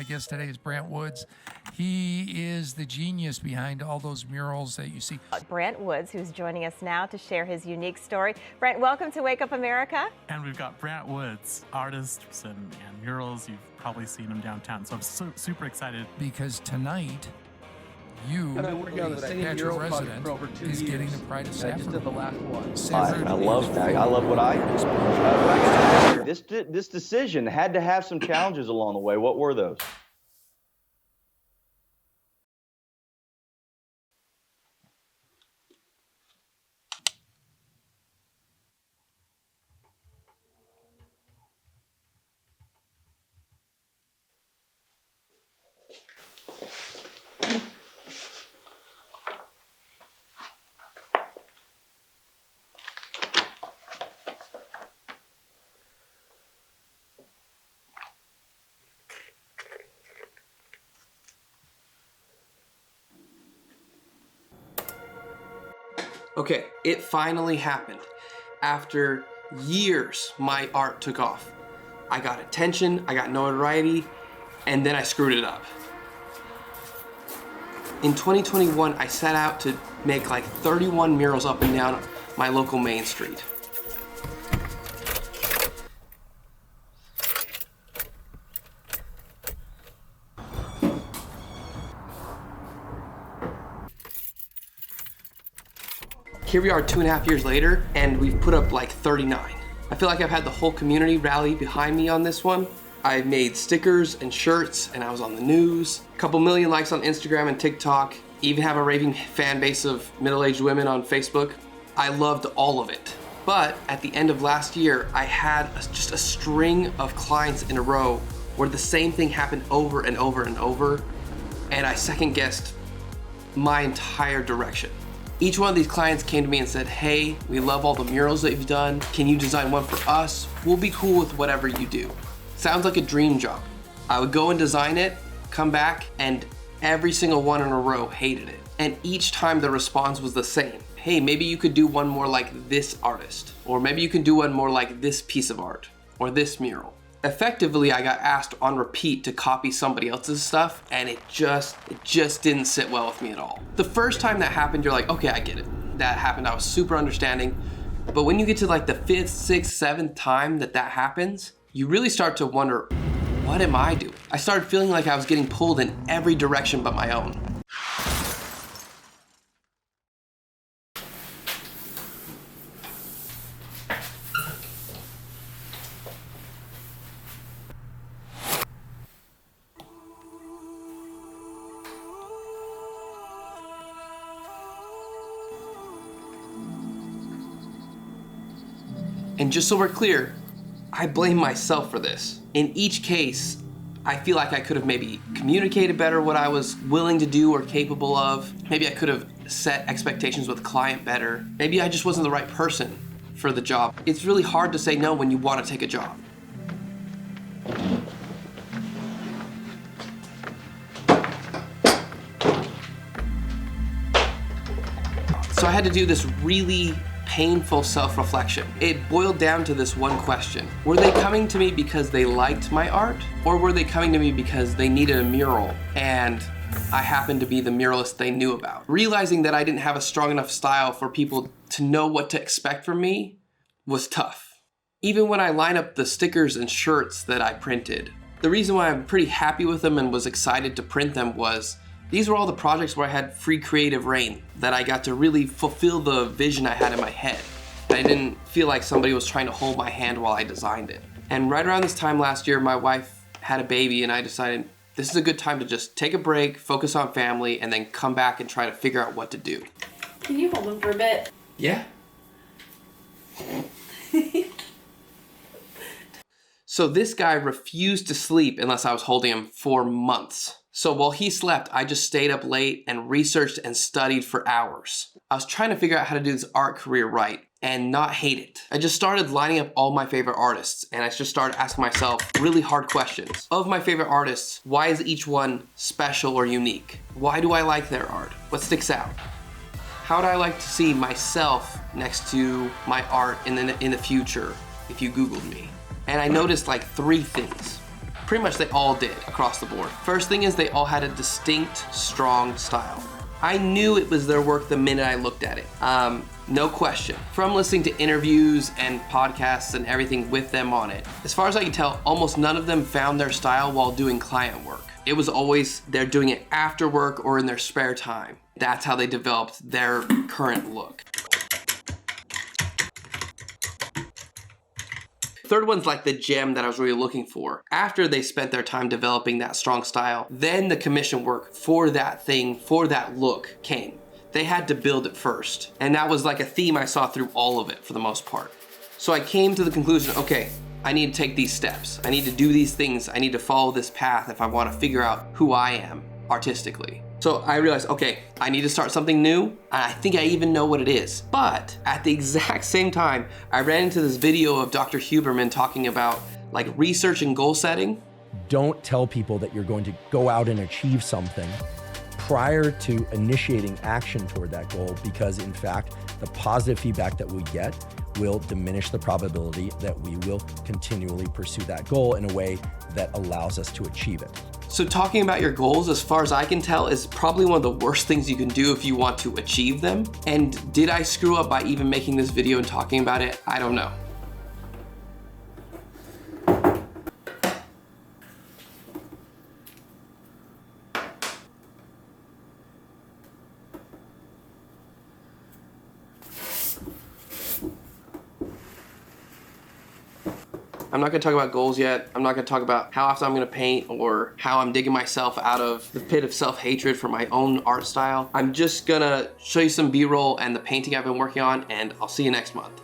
My guest today is Brandt Woods. He is the genius behind all those murals that you see. Brandt Woods, who's joining us now to share his unique story. Brandt, welcome to Wake Up America. And we've got Brandt Woods, artists and murals. You've probably seen him downtown, so I'm super excited. Because tonight, you, as a resident, is getting the Pride of Safford. I love what I this decision had to have some challenges along the way. What were those? Okay, it finally happened. After years, my art took off. I got attention, I got notoriety, and then I screwed it up. In 2021, I set out to make like 31 murals up and down my local main street. Here we are 2.5 years later, and we've put up like 39. I feel like I've had the whole community rally behind me on this one. I made stickers and shirts, and I was on the news. A couple million likes on Instagram and TikTok. Even have a raving fan base of middle-aged women on Facebook. I loved all of it. But at the end of last year, I had just a string of clients in a row where the same thing happened over and over and over, and I second-guessed my entire direction. Each one of these clients came to me and said, hey, we love all the murals that you've done. Can you design one for us? We'll be cool with whatever you do. Sounds like a dream job. I would go and design it, come back, and every single one in a row hated it. And each time the response was the same. Hey, maybe you could do one more like this artist, or maybe you can do one more like this piece of art, or this mural. Effectively, I got asked on repeat to copy somebody else's stuff, and it just didn't sit well with me at all. The first time that happened, you're like, okay, I get it. That happened, I was super understanding. But when you get to like the 5th, 6th, 7th time that happens, you really start to wonder, what am I doing? I started feeling like I was getting pulled in every direction but my own. And just so we're clear, I blame myself for this. In each case, I feel like I could have maybe communicated better what I was willing to do or capable of. Maybe I could have set expectations with the client better. Maybe I just wasn't the right person for the job. It's really hard to say no when you want to take a job. So I had to do this really painful self-reflection. It boiled down to this one question. Were they coming to me because they liked my art? Or were they coming to me because they needed a mural and I happened to be the muralist they knew about? Realizing that I didn't have a strong enough style for people to know what to expect from me was tough. Even when I line up the stickers and shirts that I printed, the reason why I'm pretty happy with them and was excited to print them was these were all the projects where I had free creative reign, that I got to really fulfill the vision I had in my head. I didn't feel like somebody was trying to hold my hand while I designed it. And right around this time last year, my wife had a baby and I decided this is a good time to just take a break, focus on family, and then come back and try to figure out what to do. Can you hold them for a bit? Yeah. So this guy refused to sleep unless I was holding him for months. So while he slept, I just stayed up late and researched and studied for hours. I was trying to figure out how to do this art career right and not hate it. I just started lining up all my favorite artists and I just started asking myself really hard questions. Of my favorite artists, why is each one special or unique? Why do I like their art? What sticks out? How would I like to see myself next to my art in the future if you Googled me? And I noticed like 3 things. Pretty much they all did across the board. First thing is they all had a distinct, strong style. I knew it was their work the minute I looked at it. No question. From listening to interviews and podcasts and everything with them on it, as far as I can tell, almost none of them found their style while doing client work. It was always they're doing it after work or in their spare time. That's how they developed their current look. Third one's like the gem that I was really looking for. After they spent their time developing that strong style, then the commission work for that thing, for that look came. They had to build it first. And that was like a theme I saw through all of it for the most part. So I came to the conclusion, okay, I need to take these steps. I need to do these things. I need to follow this path if I want to figure out who I am artistically. So I realized, okay, I need to start something new, and I think I even know what it is. But at the exact same time, I ran into this video of Dr. Huberman talking about like research and goal setting. Don't tell people that you're going to go out and achieve something prior to initiating action toward that goal, because in fact, the positive feedback that we get will diminish the probability that we will continually pursue that goal in a way that allows us to achieve it. So talking about your goals, as far as I can tell, is probably one of the worst things you can do if you want to achieve them. And did I screw up by even making this video and talking about it? I don't know. I'm not gonna talk about goals yet. I'm not gonna talk about how often I'm gonna paint or how I'm digging myself out of the pit of self-hatred for my own art style. I'm just gonna show you some B-roll and the painting I've been working on, and I'll see you next month.